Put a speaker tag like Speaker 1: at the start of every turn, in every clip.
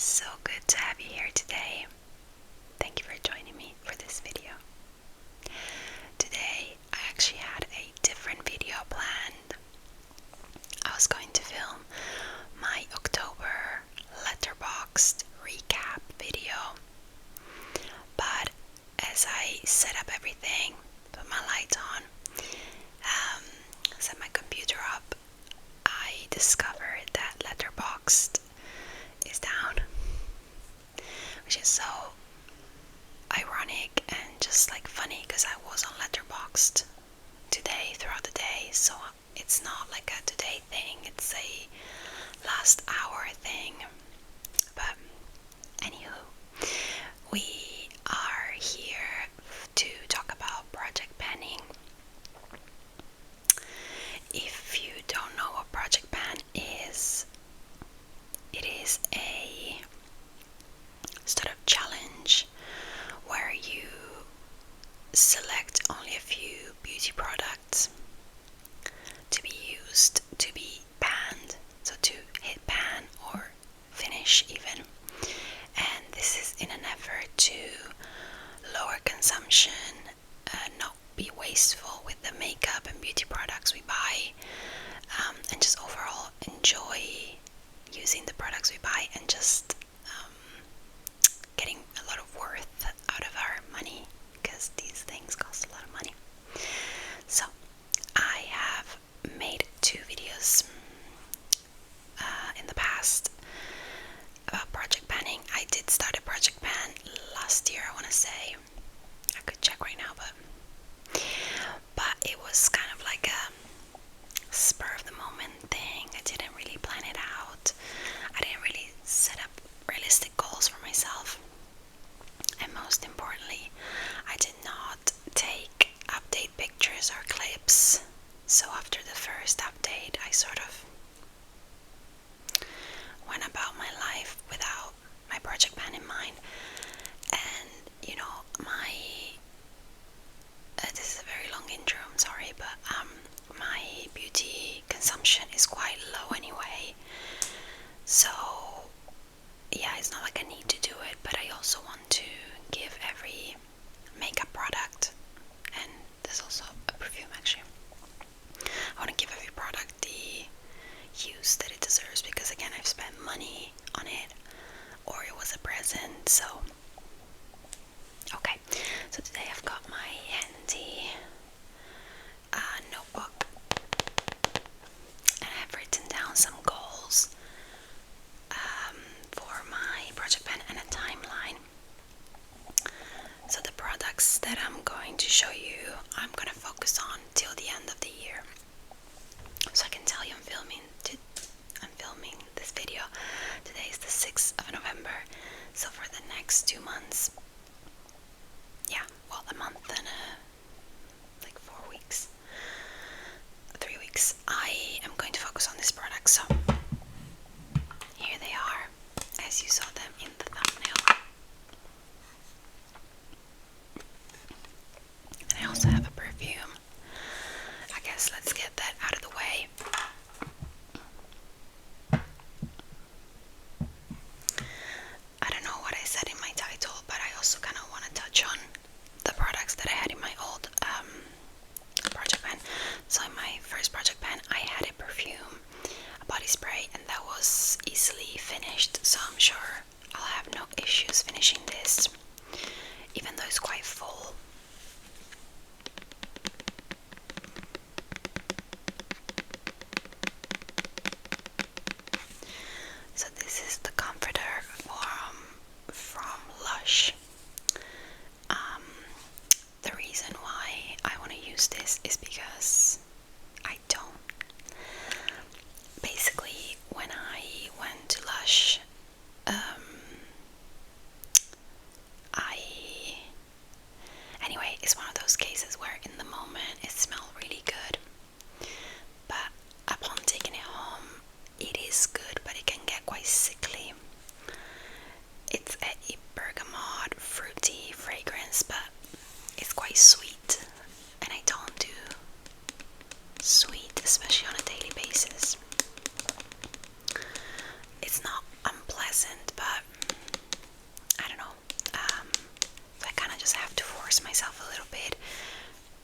Speaker 1: so good to have you here today. Thank you for joining me for this video. Today, I actually had a different video planned. I was going to film my October Letterboxd recap video, but as I set up everything, put my lights on, set my computer up, I discovered that Letterboxd is down, which is so ironic and just like funny because I was on Letterboxd today throughout the day, so it's not like a today thing, it's a last hour thing. But anywho, we are here to talk about Project Panning. If you don't know what Project Pan is, it is a sort of challenge where you select only a few beauty products to be used to be panned, so to hit pan or finish even. And this is in an effort to lower consumption, not be wasteful with the makeup and beauty products we buy, and just overall enjoy using the products we buy and just getting a lot of worth out of our money, because these things cost a lot of money. So I have made 2 videos in the past about Project Panning. I did start a Project Pan last year, I want to say. I could check right now, but it was kind of like a spur of the moment thing. I didn't really plan it out. I didn't really set up realistic goals for myself. And most importantly, I did not take update pictures or clips. So after the first update, I sort of went about my life without my Project Pan in mind. And you know, this is a very long intro, I'm sorry, but my beauty consumption is quite low anyway. So yeah, it's not like I need to do it, but I also want to give every makeup product, and there's also a perfume actually, I want to give every product the use that it deserves, because again, I've spent money on it, or it was a present. So okay, so today I've got my handy notebook, and I've written down some goals for my Project Pan and a timeline. So the products that I'm going to show you, I'm going to focus on till the end of the year. So I can tell you I'm filming this video. Today is the 6th of November. So for the next 2 months, yeah, well, a month and like 4 weeks, 3 weeks, I am going to focus on this product. So here they are, as you saw them in the thumbnail. And I also have a perfume. I guess let's get that out of the way. I don't know what I said in my title, but I also kind of want to touch on the products that I had in my old Project Pan. So in my first Project Pan, I had a perfume, a body spray, and that was easily finished. So I'm sure I'll have no issues finishing this, even though it's quite full. So this is the Comforter from Lush. The reason why I want to use this is because I don't. Basically, when I went to Lush, anyway, it's one of those cases where in the moment it smelled really good, but upon taking it home, it is good, but it can get quite sickly. It's a bergamot, fruity fragrance, but it's quite sweet, and I don't do sweet, especially on a daily basis. It's not unpleasant, but force myself a little bit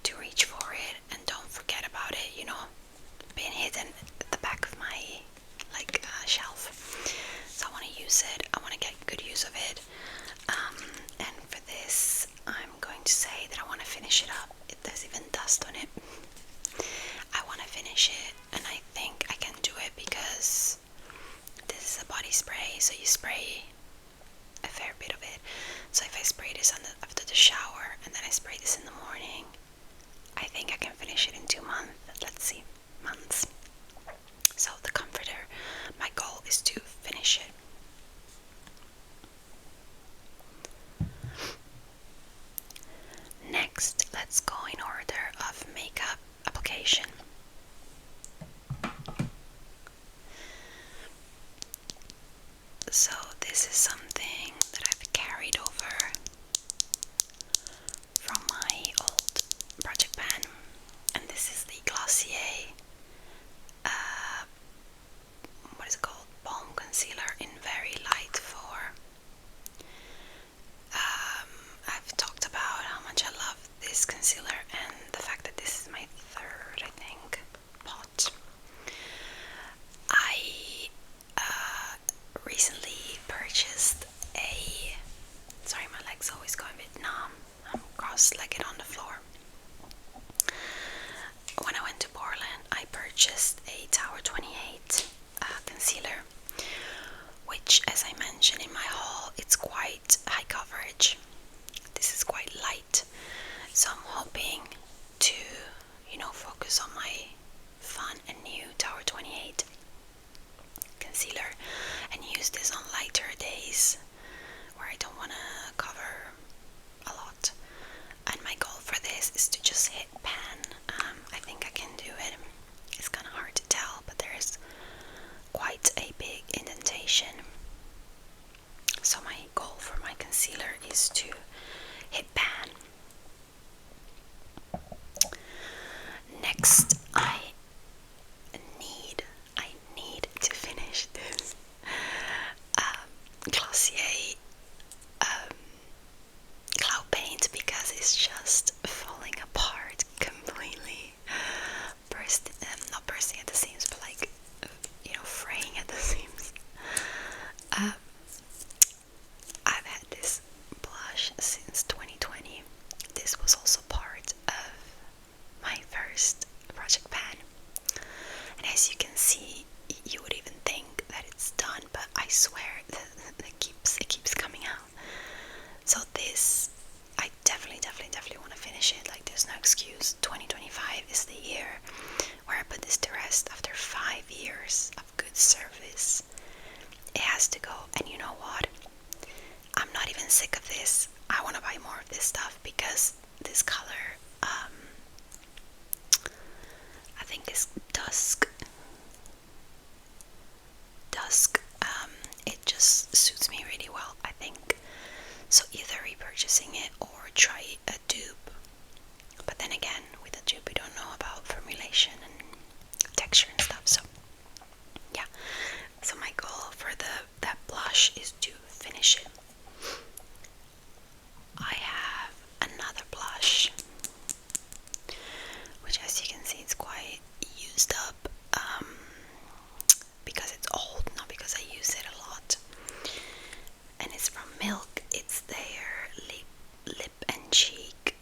Speaker 1: to reach for it and don't forget about it, you know, being hidden at the back of my shelf. So I want to use it. I want to get good use of it. And for this, I'm going to say that I want to finish it up. There's even dust on it. I want to finish it, and I think I can do it because this is a body spray, so you spray a fair bit of it. So if I spray this after the shower and then I spray this in the morning, I think I can finish it in 2 months. Let's see, months. So the comforter, my goal is to finish it. Next, let's go in order of makeup application. So this is something that I've carried over from my old project pan, and this is the Glossier what is it called? Balm concealer in Very Light 4. I've talked about how much I love this concealer and the fact that this is my third, I think, pot. I recently purchased a, sorry, my leg's always going a bit numb, I'm cross-legged on the floor. When I went to Portland, I purchased a Tower 28 concealer, which, as I mentioned in my haul, it's quite high coverage. This is quite light, so I'm hoping to, you know, focus on my fun and new Tower 28 concealer and use this on lighter days where I don't want to cover a lot. And my goal for this is to just hit pan. I think I can do it. It's kind of hard to tell, but there is quite a big indentation. So my goal for my concealer is to hit pan. Next, I need to finish this Glossier cloud paint because it's just falling apart completely. Not bursting at the seams, but like, you know, fraying at the seams. I've had this blush since 2020. This was also part of my first project pan, and as you can see, you would even think that it's done, but I swear that it keeps coming out. So this, I definitely want to finish it. Like, there's no excuse. 2025 is the year where I put this to rest after 5 years of good service. It has to go. And you know what? I'm not even sick of this. I want to buy more of this stuff because this color, I think is dusk, it just suits me really well, I think. So either repurchasing it or try a dupe. But then again, with a dupe, we don't know about formulation and texture and stuff. So yeah. So my goal for that blush is to finish it. I have another blush, which, as you can see, it's quite used up. Because it's old, not because I use it a lot. And it's from Milk. It's their lip and cheek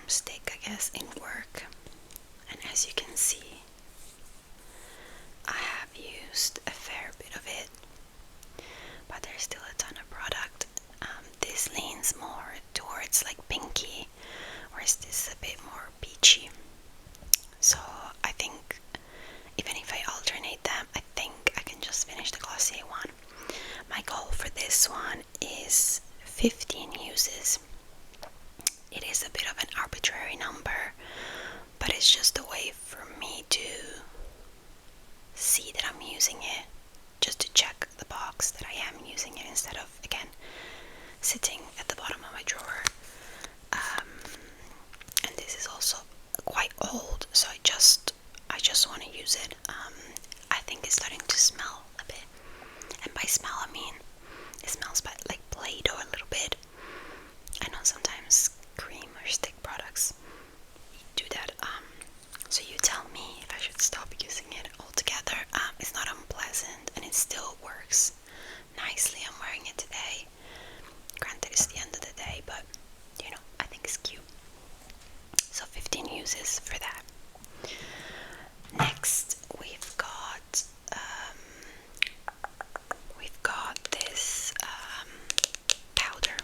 Speaker 1: stick, I guess, in work. And as you can see, I have used a fair bit of it, but works nicely. I'm wearing it today. Granted, it's the end of the day, but you know, I think it's cute. So 15 uses for that. Next, we've got this powder,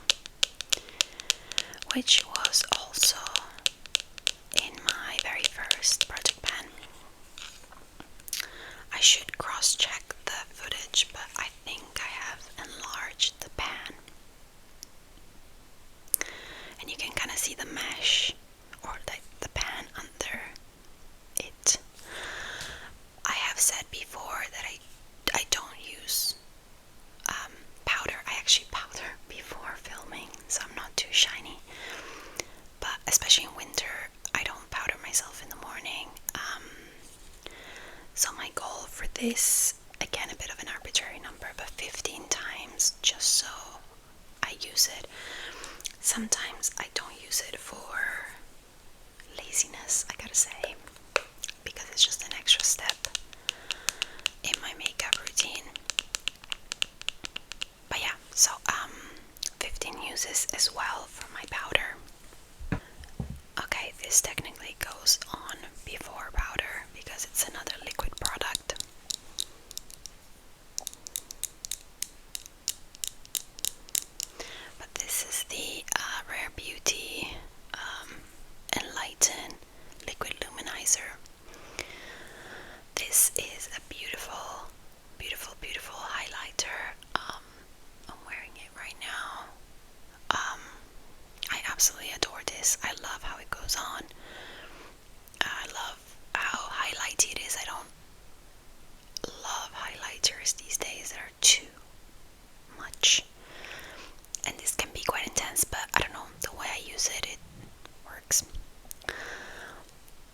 Speaker 1: which was also in my very first project pan. I should cross-check the footage, but I think I have enlarged the pan. And you can kind of see the mesh, or the pan under it. I have said before that I don't use powder. I actually powder before filming, so I'm not too shiny. But especially in winter, I don't powder myself in the morning. So my goal for this, again a bit of an arbitrary number, but 15 times, just so I use it. Sometimes I don't use it for laziness, I gotta say, because it's just an extra step in my makeup routine. But yeah, so 15 uses as well for my powder. Okay, this technically goes on before powder because it's another liquid product. But this is the Rare Beauty Enlighten Liquid Luminizer. This is a beautiful, beautiful, beautiful highlighter. I'm wearing it right now. I absolutely adore this. I love how it goes on. I love how highlighty it is. I don't love highlighters these days that are too much. And this can be quite intense, but I don't know, the way I use it, it works.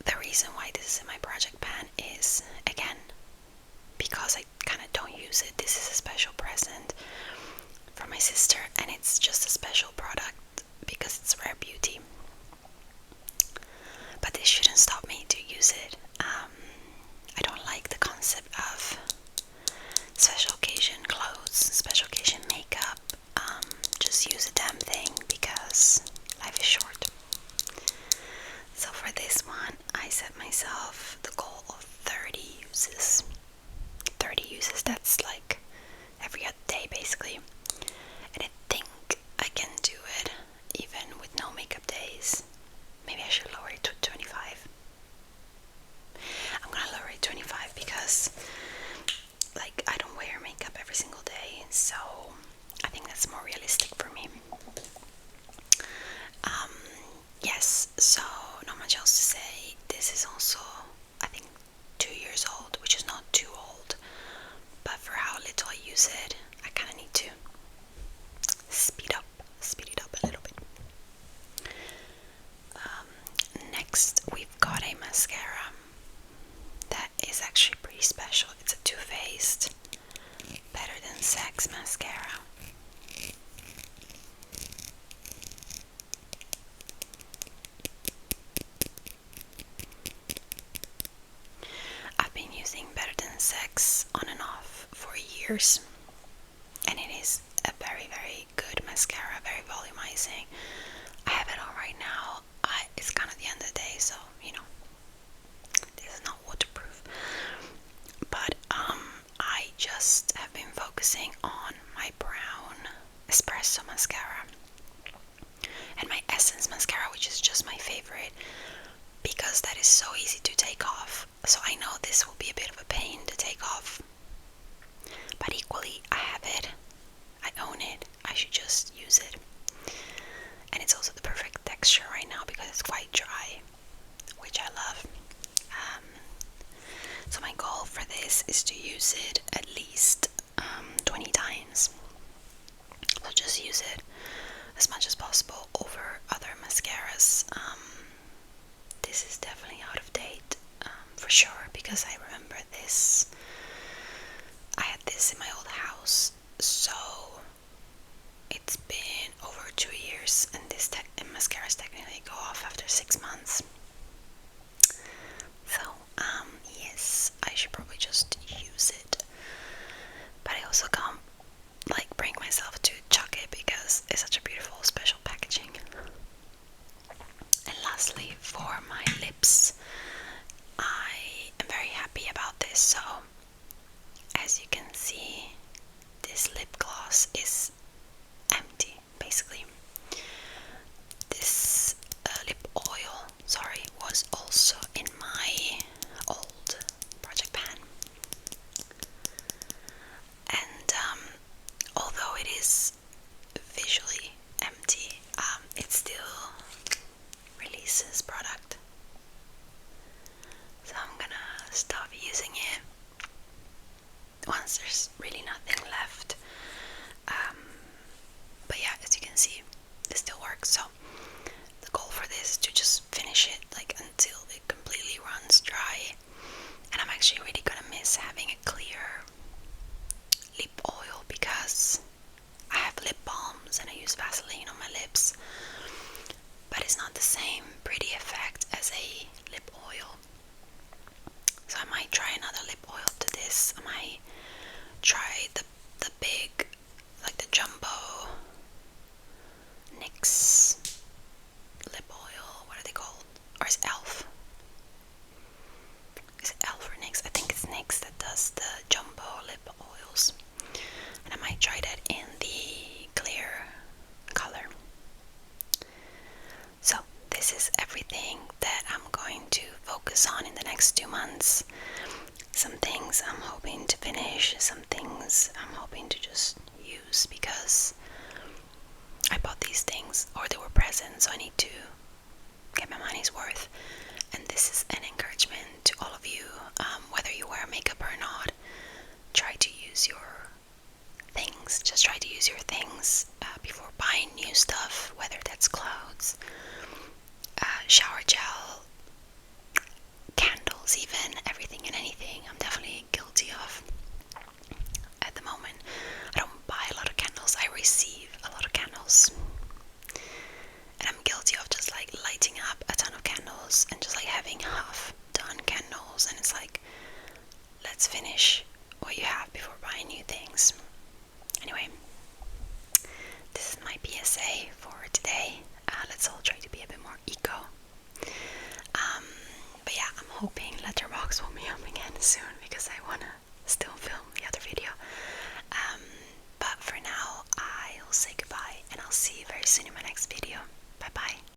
Speaker 1: The reason why this is in my project pan is, again, because I kind of don't use it. This is a special present for my sister, and it's just a special product because it's Rare Beauty. But this shouldn't stop me to use it. I don't like the concept of special occasion clothes, special occasion makeup. Just use a damn thing because life is short. So for this one, I set myself the goal of 30 uses. 30 uses, that's like every other day basically. And I think I can do it even with no makeup days. Maybe I should lower it to 25. I'm gonna lower it to 25 because like I don't wear makeup every single day, so I think that's more realistic for me. Yes, so not much else to say. This is also, I think, 2 years old, which is not too old, but for how little I use it, I kind of need to speed it up a little bit. Next, we've got a mascara that is actually pretty special. It's a Too Faced Better Than Sex mascara. I've been using Better Than Sex on and off for years, and it is a very, very good mascara, very volumizing. I have it on right now. It's kind of the end of the day, so you know, this is not waterproof. But I just have been focusing on my brown espresso mascara and my Essence mascara, which is just my favorite because that is so easy to take off. So I know this will be a bit of a pain to take off, but equally I have it, I own it, I should just use it. And it's also the perfect texture right now because it's quite dry, which I love. So my goal for this is to use it at least 20 times. So just use it as much as possible over other mascaras. This is definitely out of date, for sure, because I remember this. I had this in my old house, so it's been over 2 years, and this mascaras technically go off after 6 months. So, yes, I should probably just use it. But I also got finish some things I'm hoping to just use because I bought these things, or they were presents, so I need to get my money's worth. And this is an encouragement to all of you, whether you wear makeup or not. Try to use your things. Just try to use your things before buying new stuff, whether that's clothes, shower gel, candles, even everything and anything. I'm definitely guilty of at the moment. I don't buy a lot of candles, I receive a lot of candles. And I'm guilty of just like lighting up a ton of candles and just like having half done candles, and it's like, let's finish what you have before buying new things. Anyway, this is my PSA for today. Let's all try to be a bit more eco. But yeah, I'm hoping Letterboxd will be up again soon because I wanna